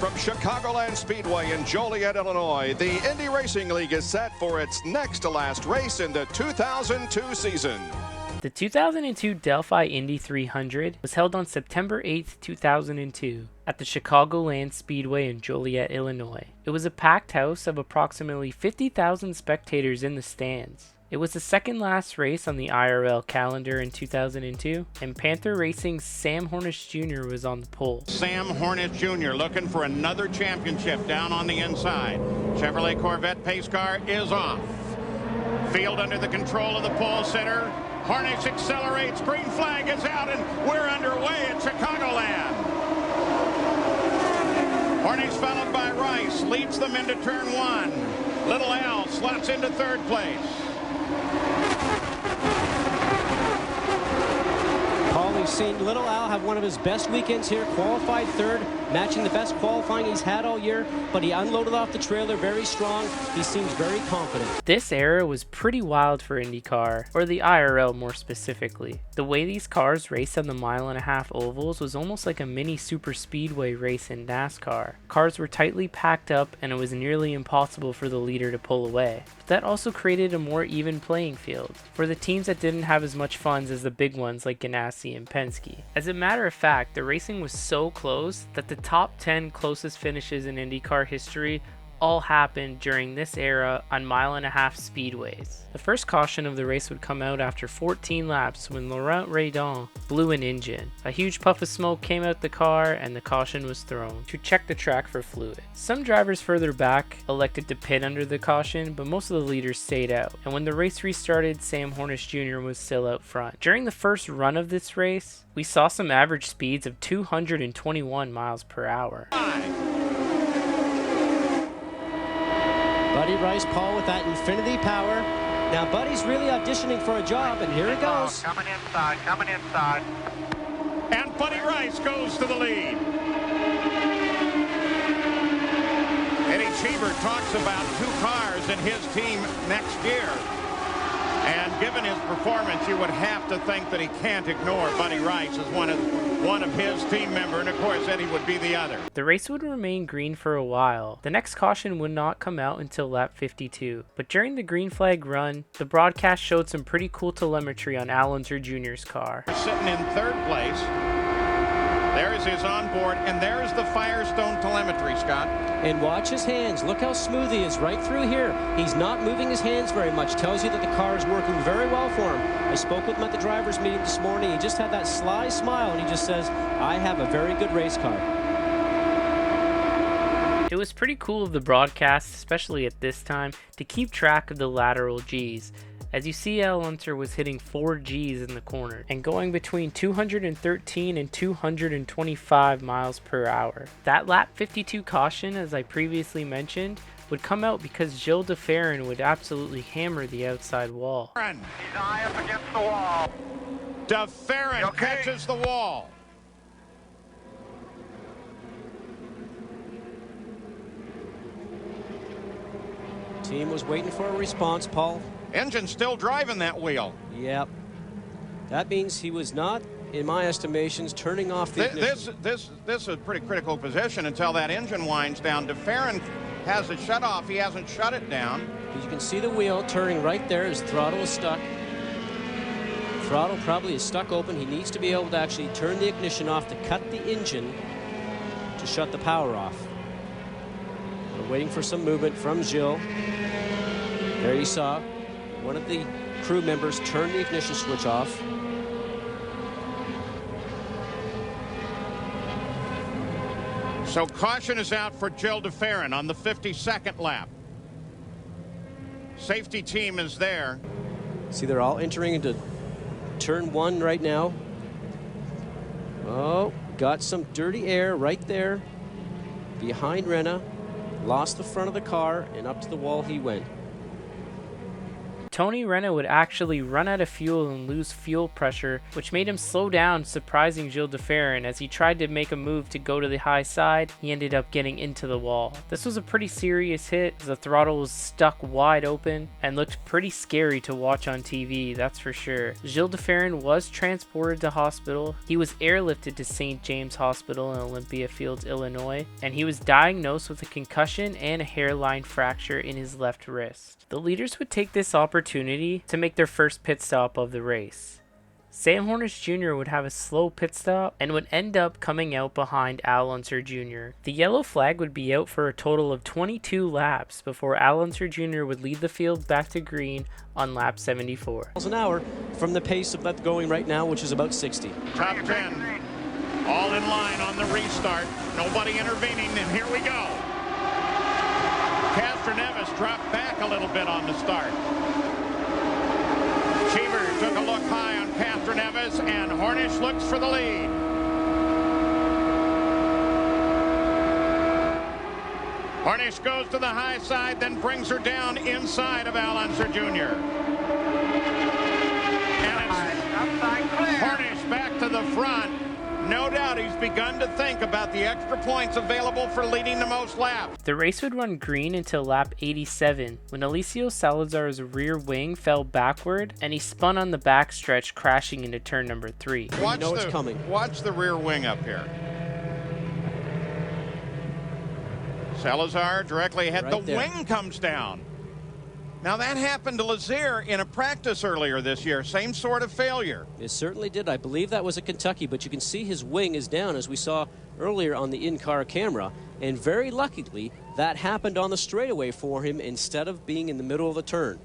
From Chicagoland Speedway in Joliet, Illinois, the Indy Racing League is set for its next to last race in the 2002 season. The 2002 Delphi Indy 300 was held on September 8, 2002 at the Chicagoland Speedway in Joliet, Illinois. It was a packed house of approximately 50,000 spectators in the stands. It was the second last race on the IRL calendar in 2002, and Panther Racing's Sam Hornish Jr. was on the pole. Sam Hornish Jr. looking for another championship down on the inside. Chevrolet Corvette pace car is off. Field under the control of the pole sitter. Hornish accelerates, green flag is out, and we're underway at Chicagoland. Hornish followed by Rice, leads them into turn one. Little Al slots into third place. Paul, we've seen Little Al have one of his best weekends here, qualified third, matching the best qualifying he's had all year, but he unloaded off the trailer very strong. He seems very confident. This era was pretty wild for IndyCar, or the IRL more specifically. The way these cars raced on the mile-and-a-half ovals was almost like a mini super speedway race in NASCAR. Cars were tightly packed up and it was nearly impossible for the leader to pull away. But that also created a more even playing field for the teams that didn't have as much funds as the big ones like Ganassi and Penske. As a matter of fact, the racing was so close that the top 10 closest finishes in IndyCar history all happened during this era on mile-and-a-half speedways. The first caution of the race would come out after 14 laps when Laurent Redon blew an engine. A huge puff of smoke came out the car and the caution was thrown to check the track for fluid. Some drivers further back elected to pit under the caution, but most of the leaders stayed out. And when the race restarted, Sam Hornish Jr. was still out front. During the first run of this race, we saw some average speeds of 221 miles per hour. Buddy Rice, Paul, with that infinity power. Now Buddy's really auditioning for a job, and here he goes. Coming inside, coming inside. And Buddy Rice goes to the lead. Eddie Cheever talks about two cars in his team next year. And given his performance, you would have to think that he can't ignore Buddy Rice as one of his team member, and of course Eddie would be the other. The race would remain green for a while. The next caution would not come out until lap 52, but during the green flag run, the broadcast showed some pretty cool telemetry on Unser Jr.'s car. Sitting in third place. There's his onboard, and there's the Firestone telemetry, Scott. And watch his hands. Look how smooth he is right through here. He's not moving his hands very much. Tells you that the car is working very well for him. I spoke with him at the driver's meeting this morning. He just had that sly smile, and he just says, I have a very good race car. It was pretty cool of the broadcast, especially at this time, to keep track of the lateral Gs. As you see, Al Unser was hitting 4 Gs in the corner and going between 213 and 225 miles per hour. That lap 52 caution, as I previously mentioned, would come out because Gil de Ferran would absolutely hammer the outside wall. He's high up against the wall. De Ferran catches the wall. Team was waiting for a response, Paul. Engine still driving that wheel. Yep. That means he was not, in my estimations, turning off the ignition. This is a pretty critical position until that engine winds down. De Ferran has it shut off. He hasn't shut it down. You can see the wheel turning right there. His throttle is stuck. Throttle probably is stuck open. He needs to be able to actually turn the ignition off to cut the engine to shut the power off. We're waiting for some movement from Gil. There you saw one of the crew members turn the ignition switch off. So caution is out for Gil de Ferran on the 52nd lap. Safety team is there. See, they're all entering into turn one right now. Oh, got some dirty air right there behind Renna. Lost the front of the car, and up to the wall he went. Tony Renna would actually run out of fuel and lose fuel pressure, which made him slow down, surprising Gil de Ferran. As he tried to make a move to go to the high side, he ended up getting into the wall. This was a pretty serious hit, as the throttle was stuck wide open and looked pretty scary to watch on TV, that's for sure. Gil de Ferran was transported to hospital. He was airlifted to St. James Hospital in Olympia Fields, Illinois, and he was diagnosed with a concussion and a hairline fracture in his left wrist. The leaders would take this opportunity to make their first pit stop of the race. Sam Hornish Jr. would have a slow pit stop and would end up coming out behind Unser Jr. The yellow flag would be out for a total of 22 laps before Unser Jr. would lead the field back to green on lap 74. Miles an hour from the pace of that going right now, which is about 60. Top 10, all in line on the restart. Nobody intervening, and here we go. Castroneves dropped back a little bit on the start. Cheever took a look high on Castroneves, and Hornish looks for the lead. Hornish goes to the high side, then brings her down inside of Unser Jr. And it's Hornish back to the front. No doubt he's begun to think about the extra points available for leading the most laps. The race would run green until lap 87, when Alessio Salazar's rear wing fell backward and he spun on the backstretch, crashing into turn number 3. Watch it's coming. Watch the rear wing up here. Salazar directly ahead. Right the there. wing comes down. Now that happened to Lazier in a practice earlier this year. Same sort of failure. It certainly did. I believe that was at Kentucky, but you can see his wing is down, as we saw earlier on the in-car camera. And very luckily, that happened on the straightaway for him instead of being in the middle of the turn.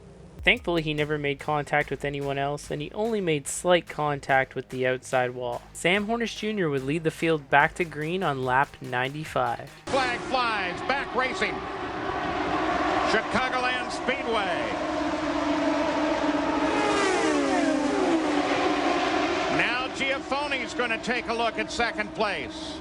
Thankfully, he never made contact with anyone else, and he only made slight contact with the outside wall. Sam Hornish Jr. would lead the field back to green on lap 95. Flag flies, back racing. Chicagoland Speedway. Now Giaffoni's going to take a look at second place.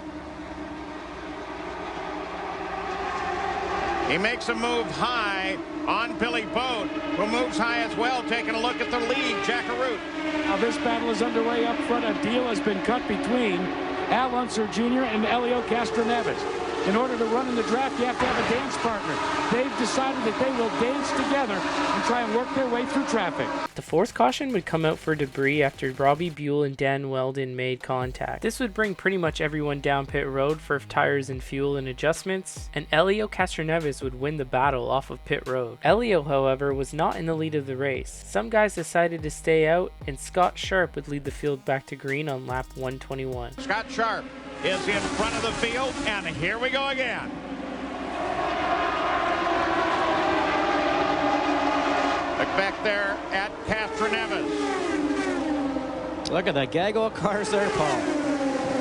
He makes a move high on Billy Boat, who moves high as well, taking a look at the lead, Jackaroo. Now this battle is underway up front. A deal has been cut between Unser Jr. and Helio Castroneves. In order to run in the draft, you have to have a dance partner. They've decided that they will dance together and try and work their way through traffic. The fourth caution would come out for debris after Robbie Buell and Dan Weldon made contact. This would bring pretty much everyone down pit road for tires and fuel and adjustments, and Helio Castroneves would win the battle off of pit road. Helio, however, was not in the lead of the race. Some guys decided to stay out, and Scott Sharp would lead the field back to green on lap 121. Scott Sharp is in front of the field, and here we go again. Look back there at Castroneves. Look at that gaggle of cars there, Paul.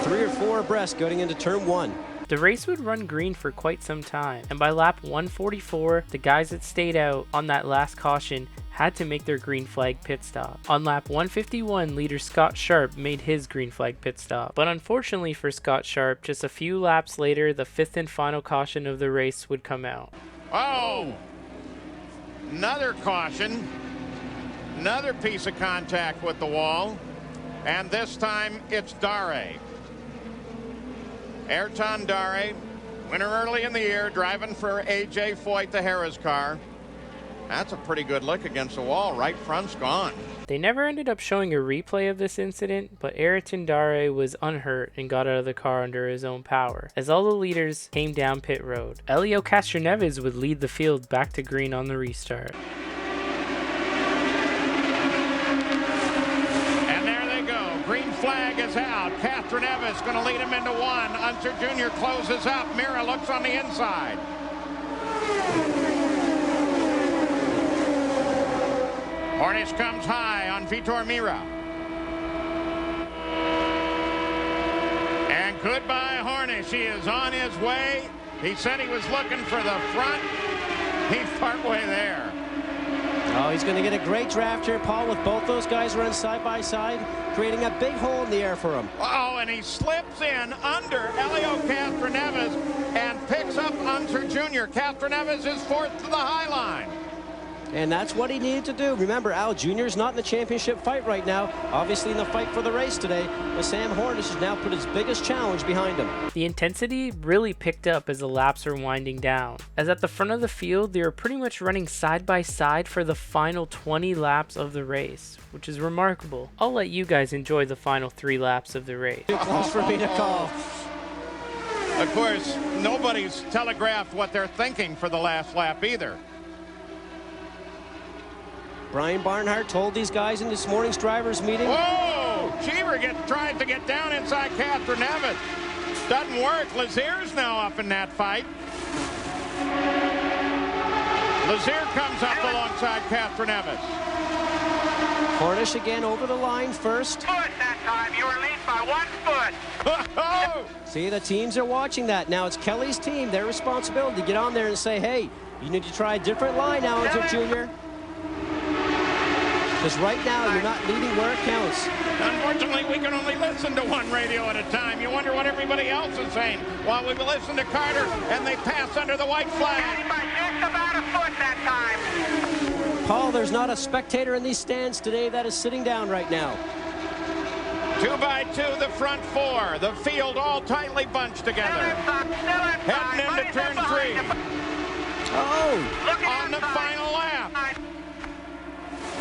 3 or 4 abreast going into turn 1. The race would run green for quite some time, and by lap 144, the guys that stayed out on that last caution had to make their green flag pit stop. On lap 151, leader Scott Sharp made his green flag pit stop. But unfortunately for Scott Sharp, just a few laps later, the 5th and final caution of the race would come out. Oh! Another caution. Another piece of contact with the wall. And this time it's Dare. Ayrton Dare, winner early in the year, driving for A.J. Foyt, the Harris car. That's a pretty good look against the wall. Right front's gone. They never ended up showing a replay of this incident, but Ayrton Dare was unhurt and got out of the car under his own power, as all the leaders came down pit road. Helio Castroneves would lead the field back to green on the restart. And there they go. Green flag is out. Castroneves going to lead him into 1. Unser Jr. closes up. Mira looks on the inside. Hornish comes high on Vitor Mira. And goodbye, Hornish. He is on his way. He said he was looking for the front. He's partway there. Oh, he's going to get a great draft here, Paul, with both those guys running side by side, creating a big hole in the air for him. Oh, and he slips in under Helio Castroneves and picks up Unser Jr. Castroneves is 4th to the high line. And that's what he needed to do. Remember, Al Jr. is not in the championship fight right now. Obviously in the fight for the race today. But Sam Hornish has now put his biggest challenge behind him. The intensity really picked up as the laps are winding down, as at the front of the field they are pretty much running side by side for the final 20 laps of the race, which is remarkable. I'll let you guys enjoy the final 3 laps of the race. Too close for me to call. Of course, nobody's telegraphed what they're thinking for the last lap either. Brian Barnhart told these guys in this morning's drivers meeting. Whoa! Cheever tried to get down inside Castroneves. Doesn't work. Lazier's now up in that fight. Lazier comes up alongside Castroneves. Hornish again over the line first. Foot that time. You were lead by 1 foot. Oh! See, the teams are watching that. Now it's Kelly's team. Their responsibility to get on there and say, hey, you need to try a different line now, Unser Jr. Because right now, you're not leading where it counts. Unfortunately, we can only listen to one radio at a time. You wonder what everybody else is saying while we listen to Carter and they pass under the white flag. By just about a foot that time. Paul, there's not a spectator in these stands today that is sitting down right now. 2 by 2, the front 4. The field all tightly bunched together. Heading into turn 3. Oh! On the final lap.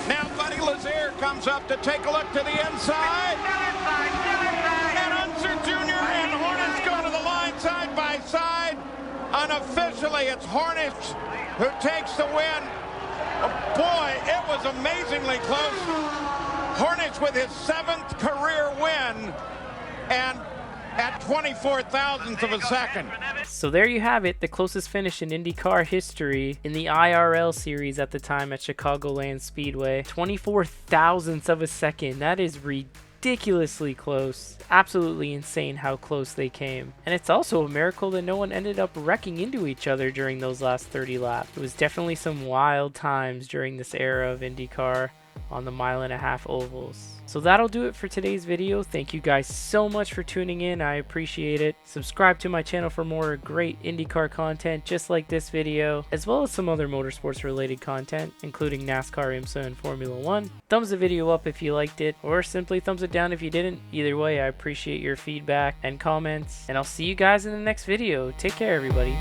Now Buddy Lazier comes up to take a look to the inside. And Unser Jr. and Hornish go to the line side by side. Unofficially, it's Hornish who takes the win. Oh, boy, it was amazingly close. Hornish with his 7th career win and at 24 thousandths of a second. So there you have it, the closest finish in IndyCar history in the IRL series at the time at Chicagoland Speedway. 24 thousandths of a second. That is ridiculously close. Absolutely insane how close they came. And it's also a miracle that no one ended up wrecking into each other during those last 30 laps. It was definitely some wild times during this era of IndyCar on the 1.5 mile ovals. So that'll do it for today's video. Thank you guys so much for tuning in. I appreciate it. Subscribe to my channel for more great IndyCar content just like this video, as well as some other motorsports related content, including NASCAR, IMSA, and Formula 1. Thumbs the video up if you liked it, or simply thumbs it down if you didn't. Either way, I appreciate your feedback and comments, and I'll see you guys in the next video. Take care, everybody.